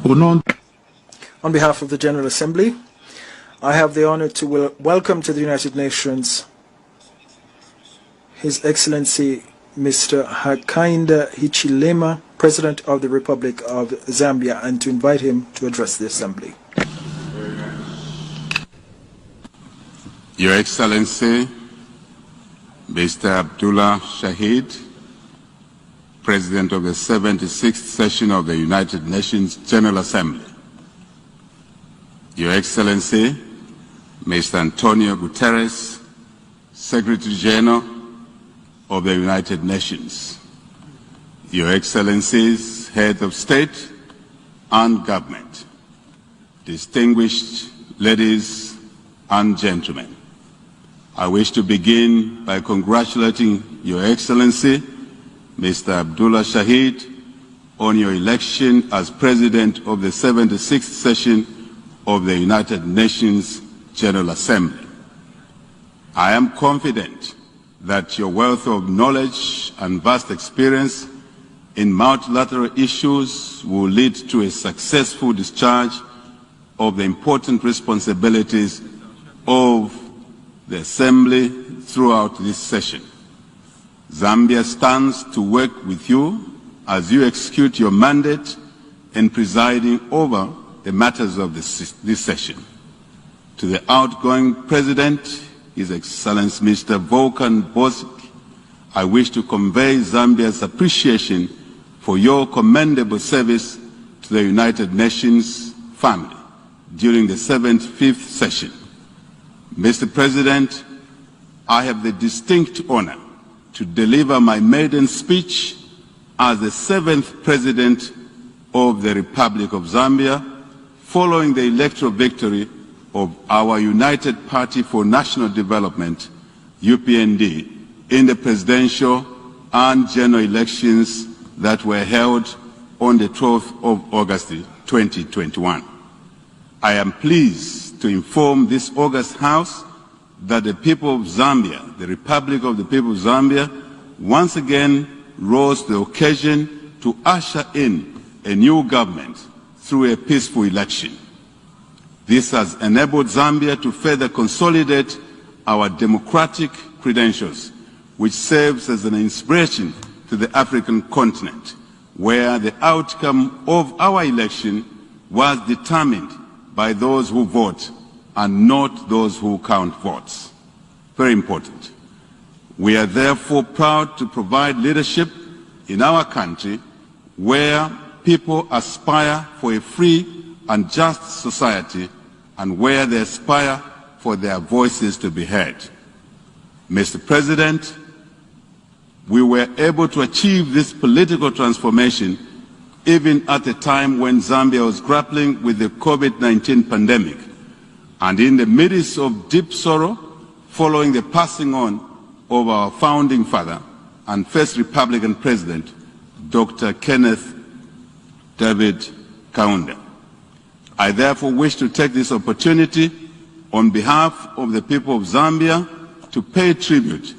On behalf of the General Assembly, I have the honor to welcome to the United Nations His Excellency Mr. Hakainde Hichilema, President of the Republic of Zambia, and to invite him to address the Assembly. Your Excellency, Mr. Abdullah Shahid, President of the 76th Session of the United Nations General Assembly. Your Excellency, Mr. Antonio Guterres, Secretary General of the United Nations. Your Excellencies, Head of State and Government, distinguished ladies and gentlemen, I wish to begin by congratulating Your Excellency, Mr. Abdullah Shahid, on your election as President of the 76th Session of the United Nations General Assembly. I am confident that your wealth of knowledge and vast experience in multilateral issues will lead to a successful discharge of the important responsibilities of the Assembly throughout this session. Zambia stands to work with you as you execute your mandate in presiding over the matters of this session. To the outgoing President, His Excellency Mr. Volkan Bosik, I wish to convey Zambia's appreciation for your commendable service to the United Nations family during the 75th session. Mr. President, I have the distinct honor to deliver my maiden speech as the 7th President of the Republic of Zambia, following the electoral victory of our United Party for National Development, UPND, in the presidential and general elections that were held on the 12th of August 2021. I am pleased to inform this august House that the people of Zambia, the Republic of the people of Zambia, once again rose to the occasion to usher in a new government through a peaceful election. This has enabled Zambia to further consolidate our democratic credentials, which serves as an inspiration to the African continent, where the outcome of our election was determined by those who vote and not those who count votes. Very important. We are therefore proud to provide leadership in our country where people aspire for a free and just society and where they aspire for their voices to be heard. Mr. President, we were able to achieve this political transformation even at a time when Zambia was grappling with the COVID-19 pandemic and in the midst of deep sorrow following the passing on of our founding father and first Republican President, Dr. Kenneth David Kaunda. I therefore wish to take this opportunity on behalf of the people of Zambia to pay tribute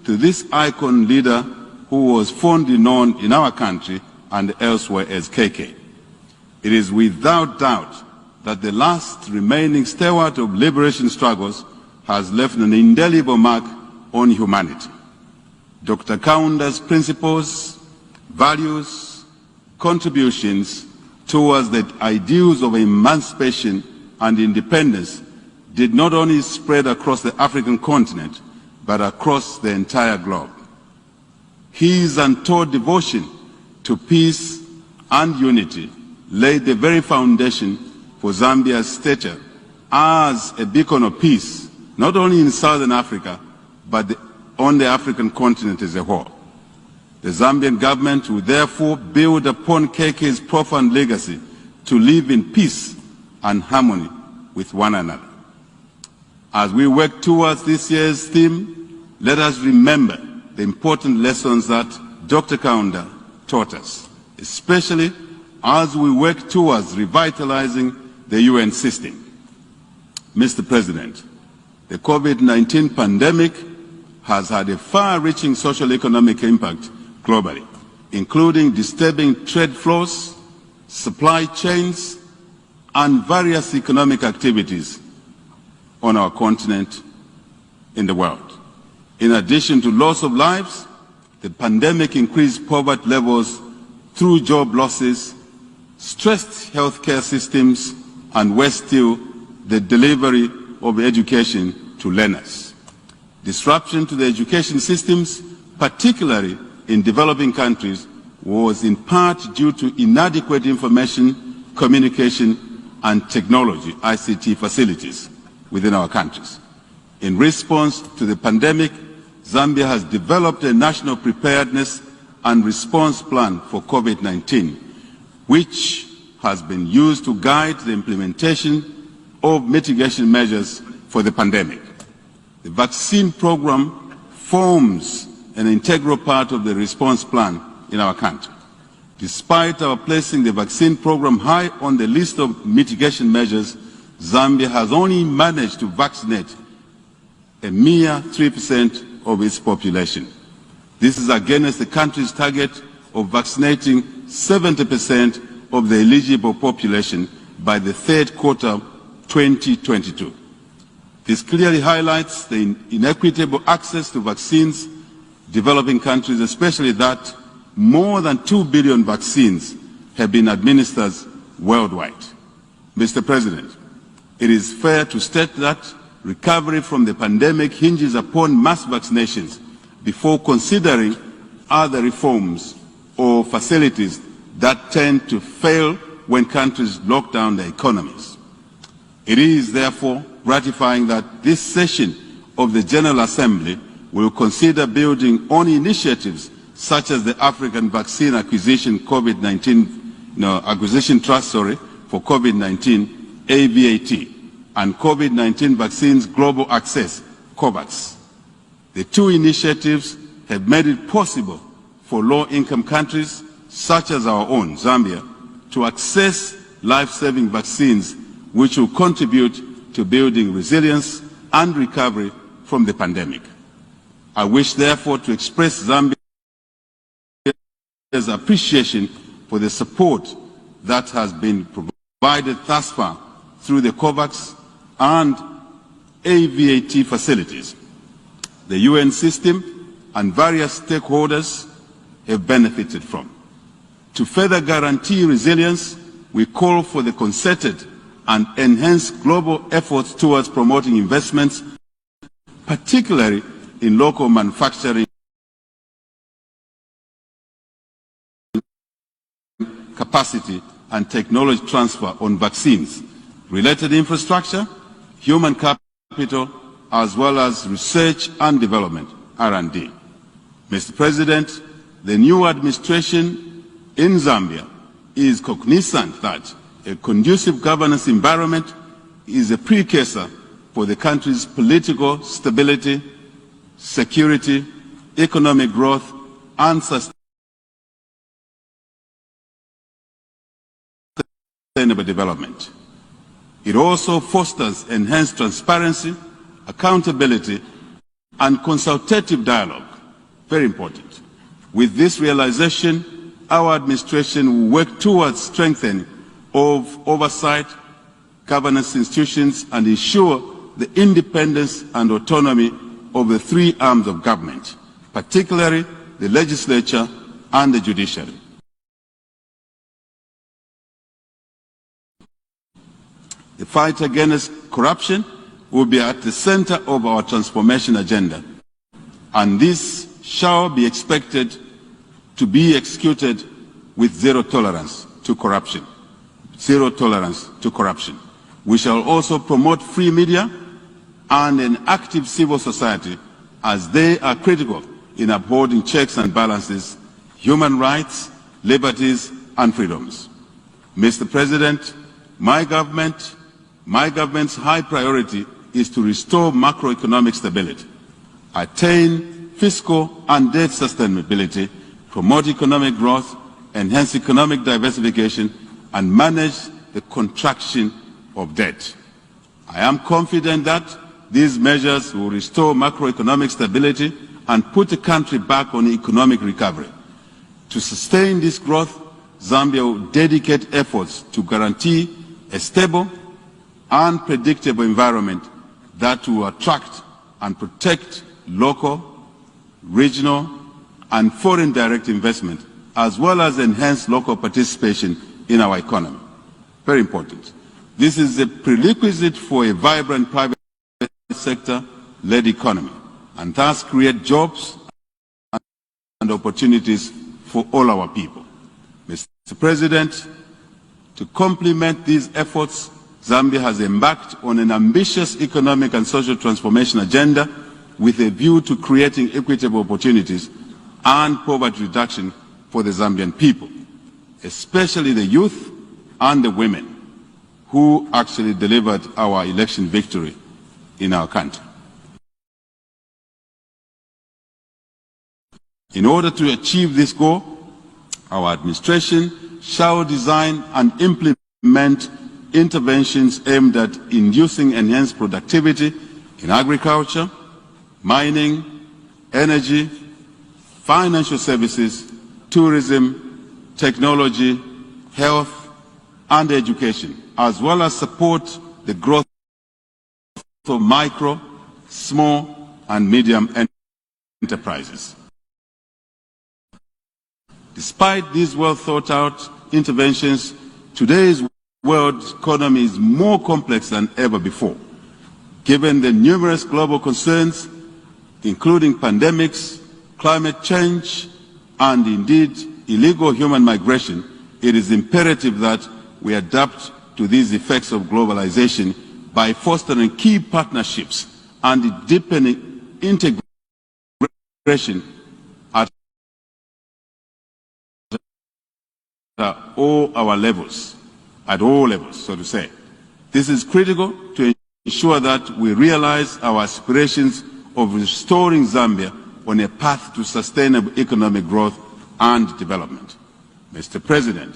to this icon leader who was fondly known in our country and elsewhere as KK. It is without doubt that the last remaining stalwart of liberation struggles has left an indelible mark on humanity. Dr. Kaunda's principles, values, contributions towards the ideals of emancipation and independence did not only spread across the African continent, but across the entire globe. His untold devotion to peace and unity laid the very foundation for Zambia's stature as a beacon of peace, not only in Southern Africa, but on the African continent as a whole. The Zambian government will therefore build upon KK's profound legacy to live in peace and harmony with one another. As we work towards this year's theme, let us remember the important lessons that Dr. Kaunda taught us, especially as we work towards revitalizing the UN system. Mr. President, the COVID-19 pandemic has had a far-reaching social economic impact globally, including disturbing trade flows, supply chains, and various economic activities on our continent in the world. In addition to loss of lives, the pandemic increased poverty levels through job losses, stressed healthcare systems, and worse still, the delivery of education to learners. Disruption to the education systems, particularly in developing countries, was in part due to inadequate information, communication, and technology, ICT facilities within our countries. In response to the pandemic, Zambia has developed a national preparedness and response plan for COVID-19, which has been used to guide the implementation of mitigation measures for the pandemic. The vaccine program forms an integral part of the response plan in our country. Despite our placing the vaccine program high on the list of mitigation measures, Zambia has only managed to vaccinate a mere 3% of its population. This is against the country's target of vaccinating 70% of the eligible population by the third quarter 2022. This clearly highlights the inequitable access to vaccines in developing countries, especially that more than 2 billion vaccines have been administered worldwide. Mr. President, it is fair to state that recovery from the pandemic hinges upon mass vaccinations before considering other reforms or facilities that tend to fail when countries lock down their economies. It is therefore gratifying that this session of the General Assembly will consider building on initiatives such as the African Vaccine Acquisition Acquisition Trust for COVID-19, AVAT, and COVID-19 Vaccines Global Access, COVAX. The two initiatives have made it possible for low-income countries such as our own, Zambia, to access life-saving vaccines which will contribute to building resilience and recovery from the pandemic. I wish therefore to express Zambia's appreciation for the support that has been provided thus far through the COVAX and AVAT facilities. The UN system and various stakeholders have benefited from. To further guarantee resilience, we call for the concerted and enhanced global efforts towards promoting investments, particularly in local manufacturing capacity and technology transfer on vaccines, related infrastructure, human capital, as well as research and development, R&D. Mr. President, the new administration in Zambia is cognizant that a conducive governance environment is a precursor for the country's political stability, security, economic growth, and sustainable development. It also fosters enhanced transparency, accountability, and consultative dialogue. Very important. With this realization, our administration will work towards strengthening of oversight, governance institutions, and ensure the independence and autonomy of the three arms of government, particularly the legislature and the judiciary. The fight against corruption will be at the center of our transformation agenda, and this shall be expected to be executed with zero tolerance to corruption. Zero tolerance to corruption. We shall also promote free media and an active civil society, as they are critical in upholding checks and balances, human rights, liberties, and freedoms. Mr. President, my government's high priority is to restore macroeconomic stability, attain fiscal and debt sustainability, promote economic growth, enhance economic diversification, and manage the contraction of debt. I am confident that these measures will restore macroeconomic stability and put the country back on economic recovery. To sustain this growth, Zambia will dedicate efforts to guarantee a stable and predictable environment that will attract and protect local, regional, and foreign direct investment, as well as enhance local participation in our economy. Very important. This is a prerequisite for a vibrant private sector-led economy, and thus create jobs and opportunities for all our people. Mr. President, to complement these efforts, Zambia has embarked on an ambitious economic and social transformation agenda with a view to creating equitable opportunities and poverty reduction for the Zambian people, especially the youth and the women who actually delivered our election victory in our country. In order to achieve this goal, our administration shall design and implement interventions aimed at inducing enhanced productivity in agriculture, mining, energy, financial services, tourism, technology, health, and education, as well as support the growth of micro, small, and medium enterprises. Despite these well-thought-out interventions, today's world economy is more complex than ever before. Given the numerous global concerns, including pandemics, climate change, and indeed illegal human migration, it is imperative that we adapt to these effects of globalization by fostering key partnerships and deepening integration at all levels, so to say. This is critical to ensure that we realize our aspirations of restoring Zambia on a path to sustainable economic growth and development. Mr. President,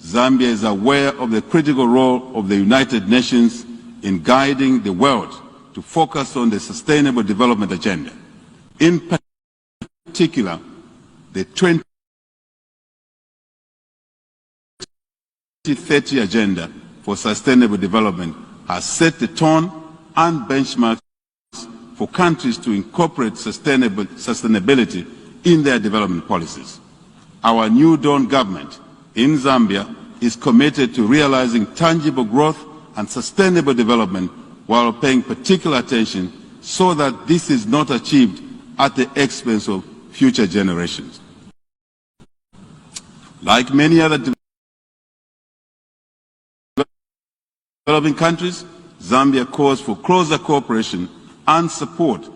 Zambia is aware of the critical role of the United Nations in guiding the world to focus on the Sustainable Development Agenda. In particular, the 2030 Agenda for Sustainable Development has set the tone and benchmarks for countries to incorporate sustainability in their development policies. Our New Dawn government in Zambia is committed to realizing tangible growth and sustainable development while paying particular attention so that this is not achieved at the expense of future generations. Like many other developing countries, Zambia calls for closer cooperation and support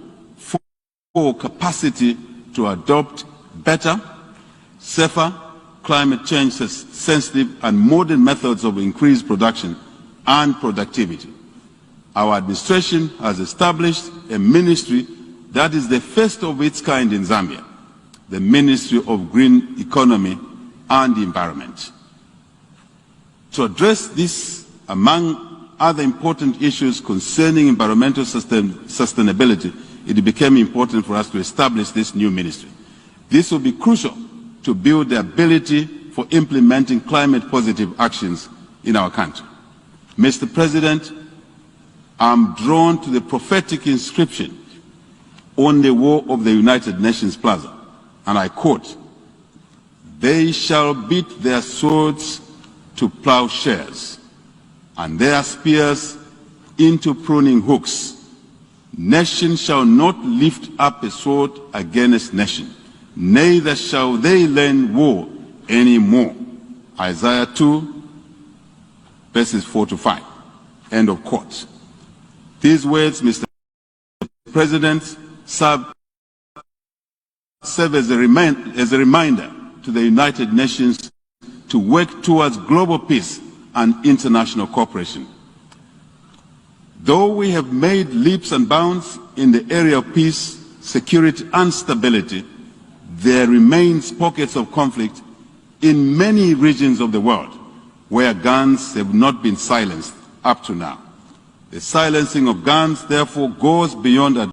for capacity to adopt better, safer, climate change sensitive and modern methods of increased production and productivity. Our administration has established a ministry that is the first of its kind in Zambia, the Ministry of Green Economy and the Environment. To address this, among other important issues concerning environmental sustainability, it became important for us to establish this new ministry. This will be crucial to build the ability for implementing climate-positive actions in our country. Mr. President, I'm drawn to the prophetic inscription on the wall of the United Nations Plaza, and I quote, "They shall beat their swords to plowshares, and their spears into pruning hooks. Nation shall not lift up a sword against nation, neither shall they learn war any more." Isaiah 2, verses 4 to 5. End of quote. These words, Mr. President, serve as a reminder to the United Nations to work towards global peace and international cooperation. Though we have made leaps and bounds in the area of peace, security and stability, there remains pockets of conflict in many regions of the world where guns have not been silenced up to now. The silencing of guns, therefore, goes beyond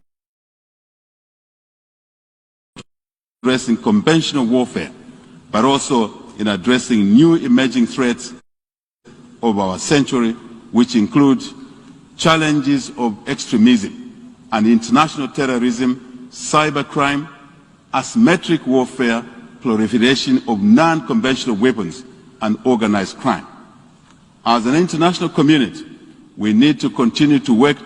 addressing conventional warfare, but also in addressing new emerging threats of our century, which include challenges of extremism and international terrorism, cybercrime, asymmetric warfare, proliferation of non-conventional weapons, and organized crime. As an international community, we need to continue to work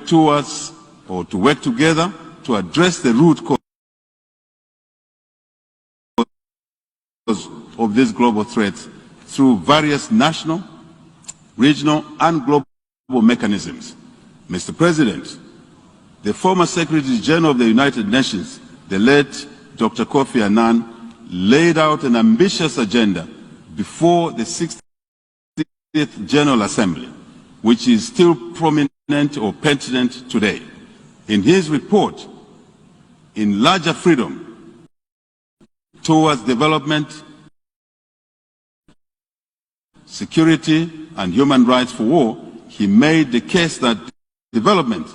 together to address the root cause of these global threats through various national, regional, and global mechanisms. Mr. President, the former Secretary General of the United Nations, the late Dr. Kofi Annan, laid out an ambitious agenda before the 60th General Assembly, which is still prominent or pertinent today. In his report, In Larger Freedom Towards Development, Security, and Human Rights for War, he made the case that development,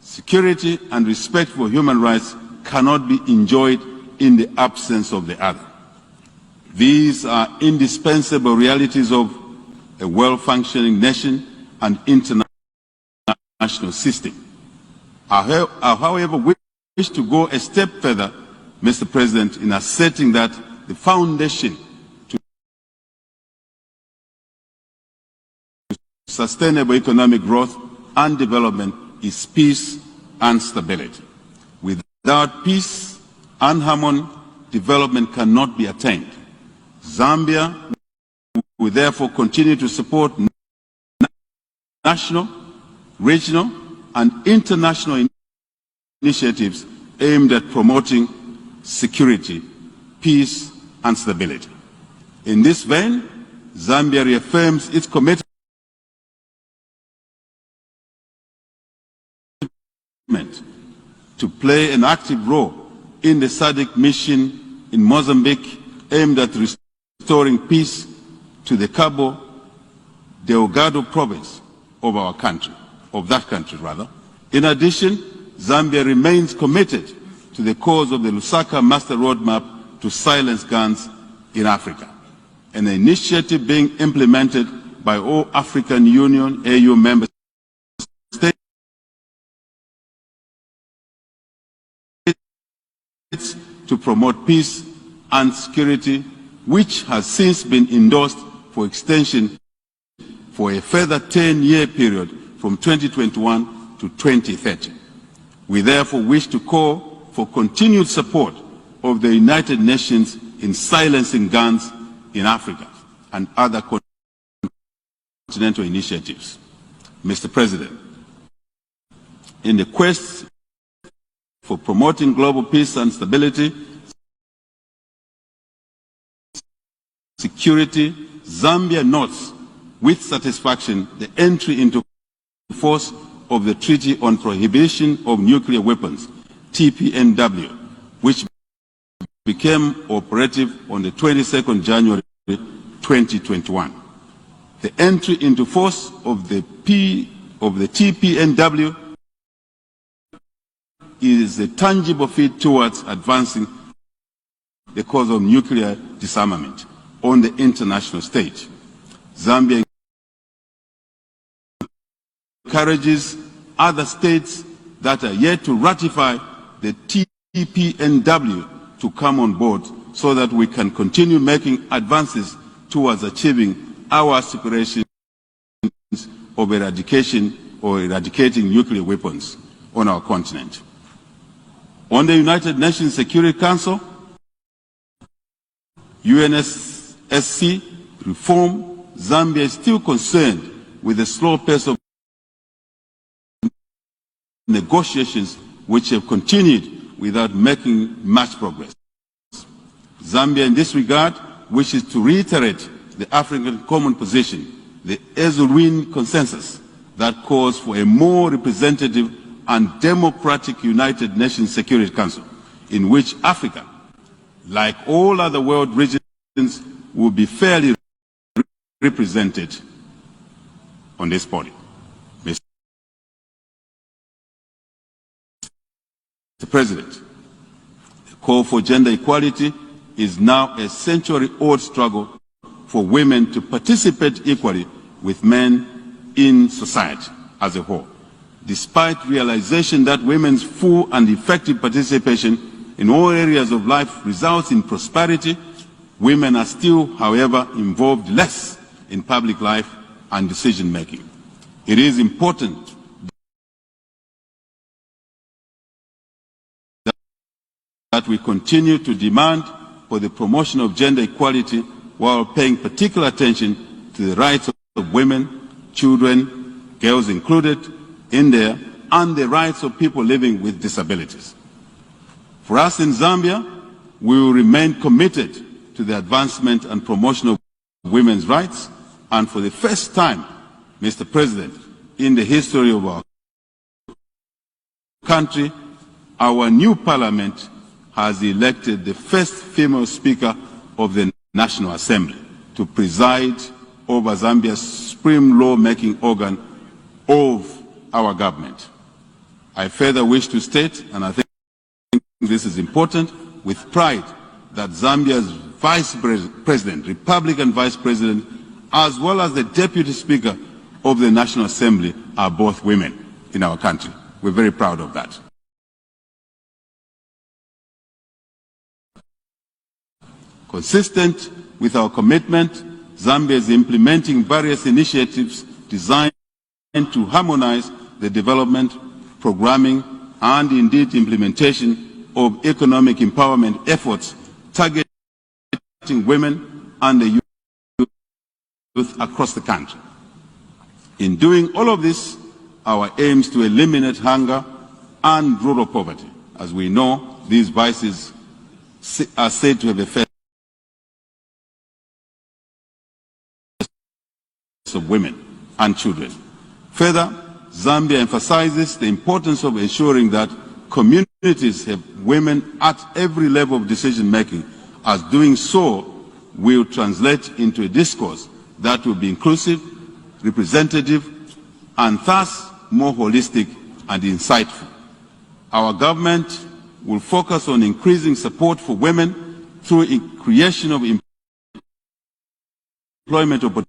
security, and respect for human rights cannot be enjoyed in the absence of the other. These are indispensable realities of a well-functioning nation and international system. I, however, wish to go a step further, Mr. President, in asserting that the foundation to sustainable economic growth and development is peace and stability. Without peace and harmony, development cannot be attained. Zambia will therefore continue to support national, regional, and international initiatives aimed at promoting security, peace, and stability. In this vein, Zambia reaffirms its commitment to play an active role in the SADC mission in Mozambique aimed at restoring peace to the Cabo Delgado province of our country, of that country rather. In addition, Zambia remains committed to the cause of the Lusaka Master Roadmap to silence guns in Africa, an initiative being implemented by all African Union AU member states to promote peace and security, which has since been endorsed for extension for a further 10-year period from 2021 to 2030. We therefore wish to call for continued support of the United Nations in silencing guns in Africa and other continental initiatives. Mr. President, in the quest for promoting global peace and stability, security, Zambia notes with satisfaction the entry into force of the Treaty on Prohibition of Nuclear Weapons, TPNW, which became operative on the 22nd January 2021. The entry into force of the TPNW is a tangible feat towards advancing the cause of nuclear disarmament on the international stage. Zambia encourages other states that are yet to ratify the TPNW to come on board so that we can continue making advances towards achieving our aspirations of eradicating nuclear weapons on our continent. On the United Nations Security Council, UNSC reform, Zambia is still concerned with the slow pace of negotiations which have continued without making much progress. Zambia in this regard wishes to reiterate the African common position, the Ezulwini consensus, that calls for a more representative and democratic United Nations Security Council, in which Africa, like all other world regions, will be fairly represented on this body. Mr. President, the call for gender equality is now a century-old struggle for women to participate equally with men in society as a whole. Despite realization that women's full and effective participation in all areas of life results in prosperity, women are still, however, involved less in public life and decision-making. It is important that we continue to demand for the promotion of gender equality while paying particular attention to the rights of women, children, girls included in there, and the rights of people living with disabilities. For us in Zambia, we will remain committed to the advancement and promotion of women's rights, and for the first time, Mr. President, in the history of our country, our new parliament has elected the first female Speaker of the National Assembly to preside over Zambia's supreme law-making organ of our government. I further wish to state, and I think this is important, with pride, that Zambia's Vice President, Republican Vice President, as well as the Deputy Speaker of the National Assembly are both women in our country. We're very proud of that. Consistent with our commitment, Zambia is implementing various initiatives designed to harmonize the development, programming, and indeed implementation of economic empowerment efforts targeting women and the youth across the country. In doing all of this, our aim is to eliminate hunger and rural poverty. As we know, these vices are said to have affected of women and children. Further, Zambia emphasizes the importance of ensuring that communities have women at every level of decision-making, as doing so will translate into a discourse that will be inclusive, representative, and thus more holistic and insightful. Our government will focus on increasing support for women through the creation of employment opportunities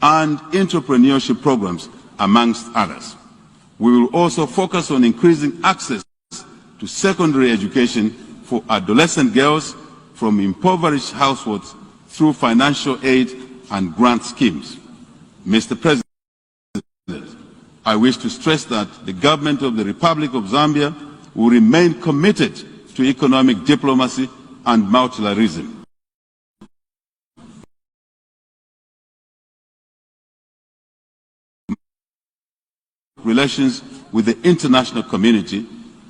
and entrepreneurship programs, amongst others. We will also focus on increasing access to secondary education for adolescent girls from impoverished households through financial aid and grant schemes. Mr. President, I wish to stress that the government of the Republic of Zambia will remain committed to economic diplomacy and multilateralism. Relations with the international community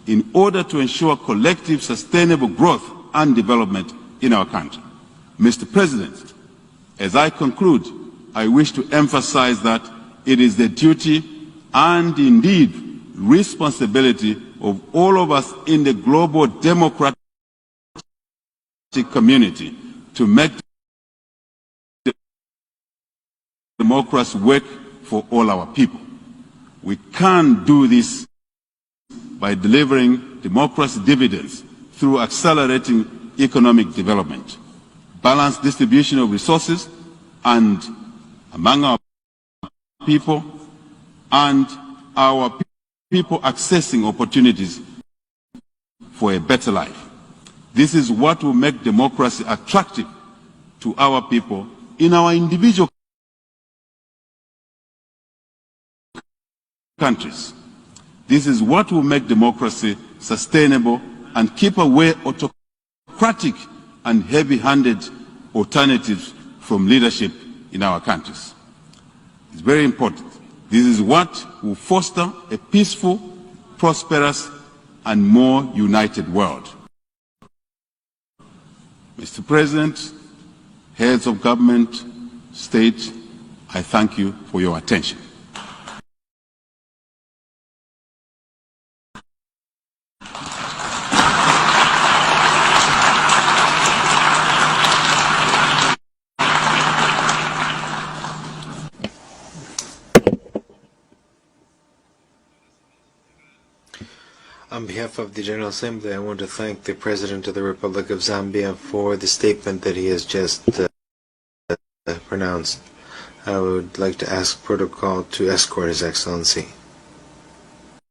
in order to ensure collective sustainable growth and development in our country. Mr. President, as I conclude, I wish to emphasize that it is the duty and indeed responsibility of all of us in the global democratic community to make democracy work for all our people. We can't do this by delivering democracy dividends through accelerating economic development, balanced distribution of resources and among our people, and our people accessing opportunities for a better life. This is what will make democracy attractive to our people in our individual countries. This is what will make democracy sustainable and keep away autocratic and heavy-handed alternatives from leadership in our countries. It's very important. This is what will foster a peaceful, prosperous, and more united world. Mr. President, heads of government, state, I thank you for your attention. On behalf of the General Assembly, I want to thank the President of the Republic of Zambia for the statement that he has just pronounced. I would like to ask protocol to escort His Excellency.